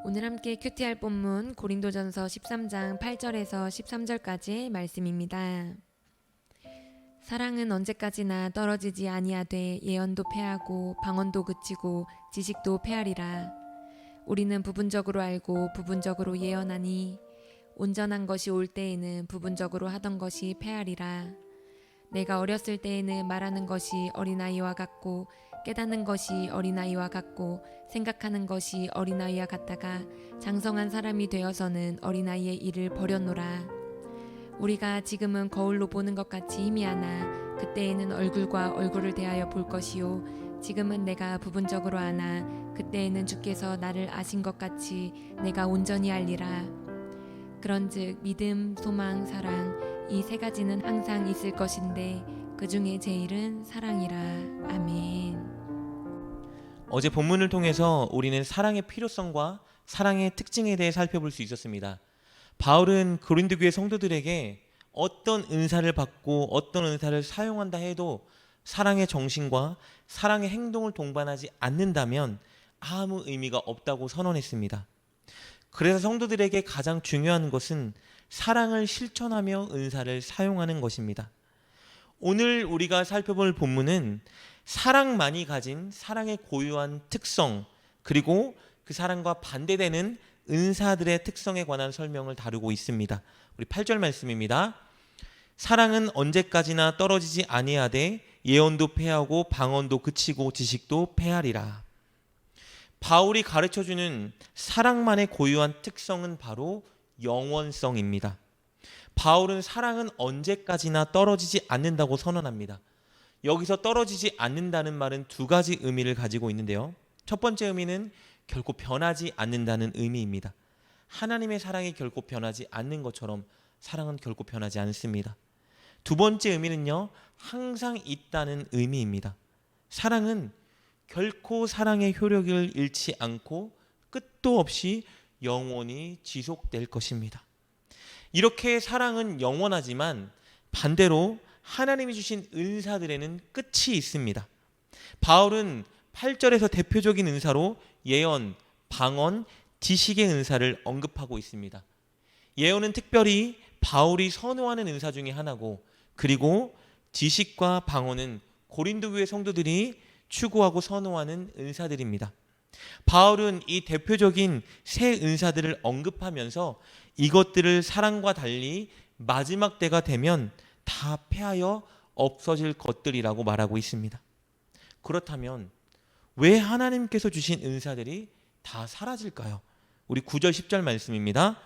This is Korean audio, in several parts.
오늘 함께 큐티할 본문 고린도전서 13장 8절에서 13절까지의 말씀입니다. 사랑은 언제까지나 떨어지지 아니하되 예언도 패하고 방언도 그치고 지식도 패하리라. 우리는 부분적으로 알고 부분적으로 예언하니 온전한 것이 올 때에는 부분적으로 하던 것이 패하리라. 내가 어렸을 때에는 말하는 것이 어린아이와 같고 깨닫는 것이 어린아이와 같고 생각하는 것이 어린아이와 같다가 장성한 사람이 되어서는 어린아이의 일을 버렸노라. 우리가 지금은 거울로 보는 것 같이 희미하나 그때에는 얼굴과 얼굴을 대하여 볼 것이요 지금은 내가 부분적으로 아나 그때에는 주께서 나를 아신 것 같이 내가 온전히 알리라. 그런즉 믿음, 소망, 사랑 이 세 가지는 항상 있을 것인데 그 중에 제일은 사랑이라. 아멘. 어제 본문을 통해서 우리는 사랑의 필요성과 사랑의 특징에 대해 살펴볼 수 있었습니다. 바울은 고린도 교회 성도들에게 어떤 은사를 받고 어떤 은사를 사용한다 해도 사랑의 정신과 사랑의 행동을 동반하지 않는다면 아무 의미가 없다고 선언했습니다. 그래서 성도들에게 가장 중요한 것은 사랑을 실천하며 은사를 사용하는 것입니다. 오늘 우리가 살펴볼 본문은 사랑만이 가진 사랑의 고유한 특성, 그리고 그 사랑과 반대되는 은사들의 특성에 관한 설명을 다루고 있습니다. 우리 8절 말씀입니다. 사랑은 언제까지나 떨어지지 아니하되 예언도 패하고 방언도 그치고 지식도 패하리라. 바울이 가르쳐주는 사랑만의 고유한 특성은 바로 영원성입니다. 바울은 사랑은 언제까지나 떨어지지 않는다고 선언합니다. 여기서 떨어지지 않는다는 말은 두 가지 의미를 가지고 있는데요. 첫 번째 의미는 결코 변하지 않는다는 의미입니다. 하나님의 사랑이 결코 변하지 않는 것처럼 사랑은 결코 변하지 않습니다. 두 번째 의미는요, 항상 있다는 의미입니다. 사랑은 결코 사랑의 효력을 잃지 않고 끝도 없이 영원히 지속될 것입니다. 이렇게 사랑은 영원하지만 반대로 하나님이 주신 은사들에는 끝이 있습니다. 바울은 8절에서 대표적인 은사로 예언, 방언, 지식의 은사를 언급하고 있습니다. 예언은 특별히 바울이 선호하는 은사 중에 하나고, 그리고 지식과 방언은 고린도 교회 성도들이 추구하고 선호하는 은사들입니다. 바울은 이 대표적인 세 은사들을 언급하면서 이것들을 사랑과 달리 마지막 때가 되면 다 패하여 없어질 것들이라고 말하고 있습니다. 그렇다면 왜 하나님께서 주신 은사들이 다 사라질까요? 우리 9절 10절 말씀입니다.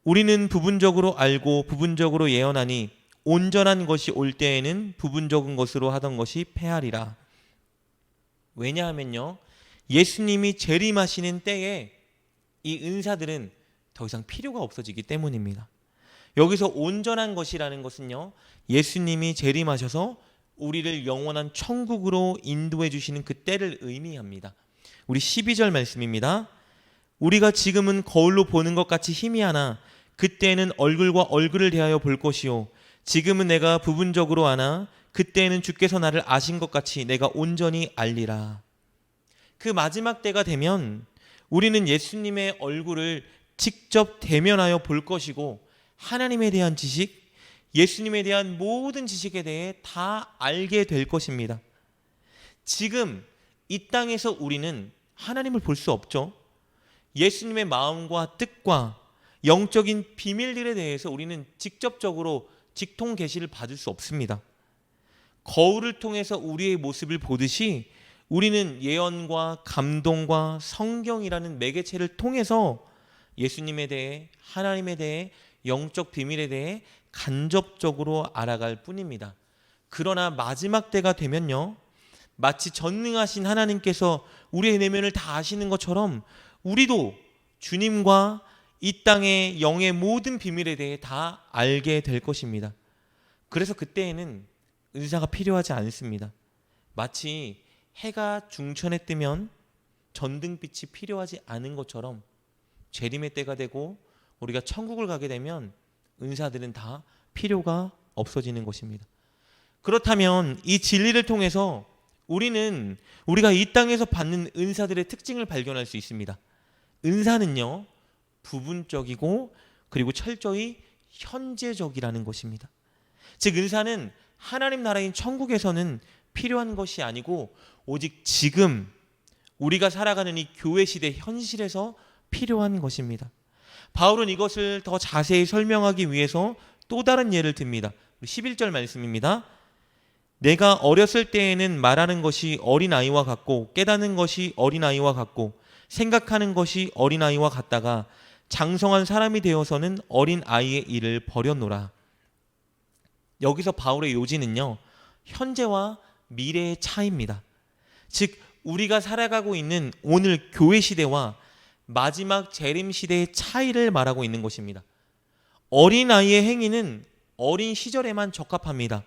우리는 부분적으로 알고 부분적으로 예언하니 온전한 것이 올 때에는 부분적인 것으로 하던 것이 패하리라. 왜냐하면요, 예수님이 재림하시는 때에 이 은사들은 더 이상 필요가 없어지기 때문입니다. 여기서 온전한 것이라는 것은요, 예수님이 재림하셔서 우리를 영원한 천국으로 인도해 주시는 그 때를 의미합니다. 우리 12절 말씀입니다. 우리가 지금은 거울로 보는 것 같이 희미하나 그때에는 얼굴과 얼굴을 대하여 볼 것이요 지금은 내가 부분적으로 아나 그때에는 주께서 나를 아신 것 같이 내가 온전히 알리라. 그 마지막 때가 되면 우리는 예수님의 얼굴을 직접 대면하여 볼 것이고 하나님에 대한 지식, 예수님에 대한 모든 지식에 대해 다 알게 될 것입니다. 지금 이 땅에서 우리는 하나님을 볼 수 없죠. 예수님의 마음과 뜻과 영적인 비밀들에 대해서 우리는 직접적으로 직통 계시를 받을 수 없습니다. 거울을 통해서 우리의 모습을 보듯이 우리는 예언과 감동과 성경이라는 매개체를 통해서 예수님에 대해, 하나님에 대해, 영적 비밀에 대해 간접적으로 알아갈 뿐입니다. 그러나 마지막 때가 되면요, 마치 전능하신 하나님께서 우리의 내면을 다 아시는 것처럼 우리도 주님과 이 땅의 영의 모든 비밀에 대해 다 알게 될 것입니다. 그래서 그때에는 은사가 필요하지 않습니다. 마치 해가 중천에 뜨면 전등빛이 필요하지 않은 것처럼 재림의 때가 되고 우리가 천국을 가게 되면 은사들은 다 필요가 없어지는 것입니다. 그렇다면 이 진리를 통해서 우리가 이 땅에서 받는 은사들의 특징을 발견할 수 있습니다. 은사는요, 부분적이고 그리고 철저히 현재적이라는 것입니다. 즉 은사는 하나님 나라인 천국에서는 필요한 것이 아니고 오직 지금 우리가 살아가는 이 교회 시대 현실에서 필요한 것입니다. 바울은 이것을 더 자세히 설명하기 위해서 또 다른 예를 듭니다. 11절 말씀입니다. 내가 어렸을 때에는 말하는 것이 어린아이와 같고 깨닫는 것이 어린아이와 같고 생각하는 것이 어린아이와 같다가 장성한 사람이 되어서는 어린아이의 일을 버렸노라. 여기서 바울의 요지는요, 현재와 미래의 차이입니다. 즉 우리가 살아가고 있는 오늘 교회 시대와 마지막 재림 시대의 차이를 말하고 있는 것입니다. 어린아이의 행위는 어린 시절에만 적합합니다.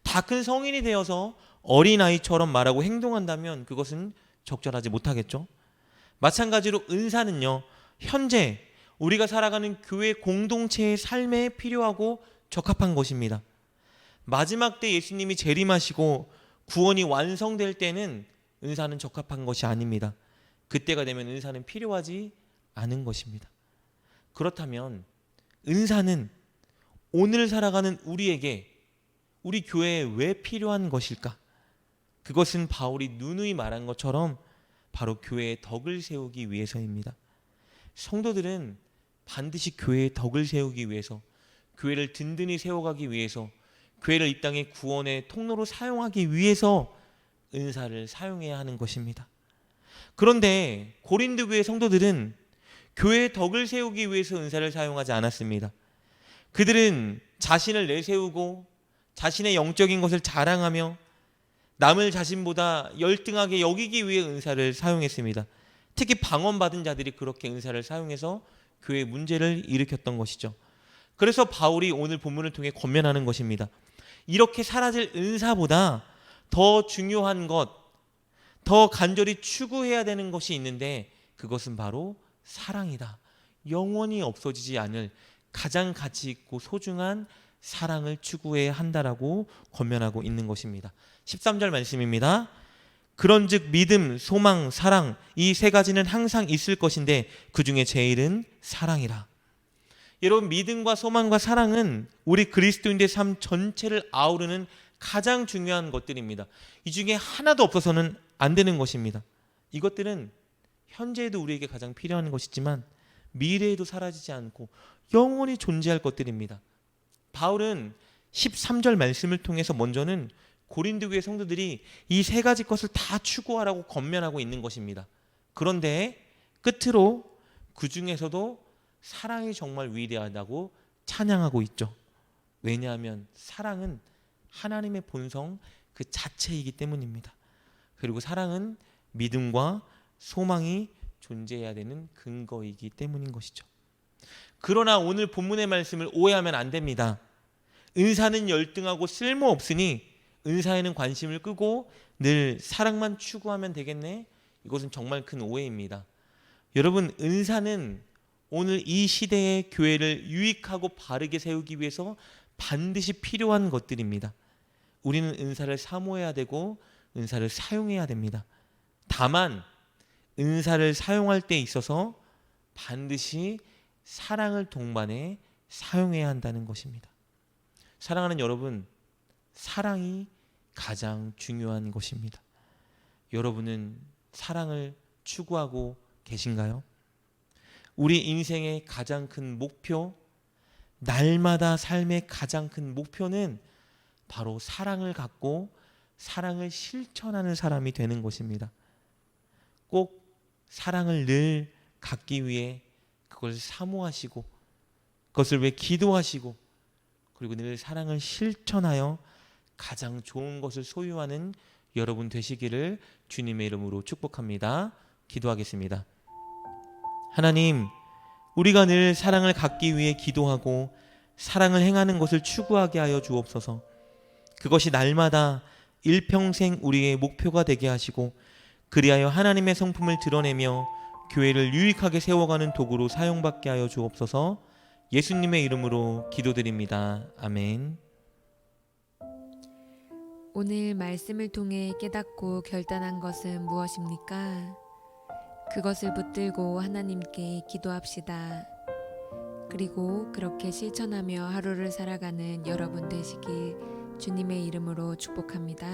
다 큰 성인이 되어서 어린아이처럼 말하고 행동한다면 그것은 적절하지 못하겠죠. 마찬가지로 은사는요, 현재 우리가 살아가는 교회 공동체의 삶에 필요하고 적합한 것입니다. 마지막 때 예수님이 재림하시고 구원이 완성될 때는 은사는 적합한 것이 아닙니다. 그때가 되면 은사는 필요하지 않은 것입니다. 그렇다면 은사는 오늘 살아가는 우리에게, 우리 교회에 왜 필요한 것일까? 그것은 바울이 누누이 말한 것처럼 바로 교회의 덕을 세우기 위해서입니다. 성도들은 반드시 교회의 덕을 세우기 위해서, 교회를 든든히 세워가기 위해서, 교회를 이 땅의 구원의 통로로 사용하기 위해서 은사를 사용해야 하는 것입니다. 그런데 고린도 교회 성도들은 교회의 덕을 세우기 위해서 은사를 사용하지 않았습니다. 그들은 자신을 내세우고 자신의 영적인 것을 자랑하며 남을 자신보다 열등하게 여기기 위해 은사를 사용했습니다. 특히 방언받은 자들이 그렇게 은사를 사용해서 교회의 문제를 일으켰던 것이죠. 그래서 바울이 오늘 본문을 통해 권면하는 것입니다. 이렇게 사라질 은사보다 더 중요한 것, 더 간절히 추구해야 되는 것이 있는데 그것은 바로 사랑이다. 영원히 없어지지 않을 가장 가치 있고 소중한 사랑을 추구해야 한다라고 권면하고 있는 것입니다. 13절 말씀입니다. 그런즉 믿음, 소망, 사랑 이 세 가지는 항상 있을 것인데 그 중에 제일은 사랑이라. 여러분, 믿음과 소망과 사랑은 우리 그리스도인의 삶 전체를 아우르는 가장 중요한 것들입니다. 이 중에 하나도 없어서는 안 되는 것입니다. 이것들은 현재에도 우리에게 가장 필요한 것이지만 미래에도 사라지지 않고 영원히 존재할 것들입니다. 바울은 13절 말씀을 통해서 먼저는 고린도 교회 성도들이 이 세 가지 것을 다 추구하라고 권면하고 있는 것입니다. 그런데 끝으로 그 중에서도 사랑이 정말 위대하다고 찬양하고 있죠. 왜냐하면 사랑은 하나님의 본성 그 자체이기 때문입니다. 그리고 사랑은 믿음과 소망이 존재해야 되는 근거이기 때문인 것이죠. 그러나 오늘 본문의 말씀을 오해하면 안 됩니다. 은사는 열등하고 쓸모없으니 은사에는 관심을 끄고 늘 사랑만 추구하면 되겠네? 이것은 정말 큰 오해입니다. 여러분, 은사는 오늘 이 시대의 교회를 유익하고 바르게 세우기 위해서 반드시 필요한 것들입니다. 우리는 은사를 사모해야 되고 은사를 사용해야 됩니다. 다만 은사를 사용할 때 있어서 반드시 사랑을 동반해 사용해야 한다는 것입니다. 사랑하는 여러분, 사랑이 가장 중요한 것입니다. 여러분은 사랑을 추구하고 계신가요? 우리 인생의 가장 큰 목표, 날마다 삶의 가장 큰 목표는 바로 사랑을 갖고 사랑을 실천하는 사람이 되는 것입니다. 꼭 사랑을 늘 갖기 위해 그걸 사모하시고 그것을 위해 기도하시고 그리고 늘 사랑을 실천하여 가장 좋은 것을 소유하는 여러분 되시기를 주님의 이름으로 축복합니다. 기도하겠습니다. 하나님, 우리가 늘 사랑을 갖기 위해 기도하고 사랑을 행하는 것을 추구하게 하여 주옵소서. 그것이 날마다 일평생 우리의 목표가 되게 하시고 그리하여 하나님의 성품을 드러내며 교회를 유익하게 세워가는 도구로 사용받게 하여 주옵소서. 예수님의 이름으로 기도드립니다. 아멘. 오늘 말씀을 통해 깨닫고 결단한 것은 무엇입니까? 그것을 붙들고 하나님께 기도합시다. 그리고 그렇게 실천하며 하루를 살아가는 여러분 되시길 주님의 이름으로 축복합니다.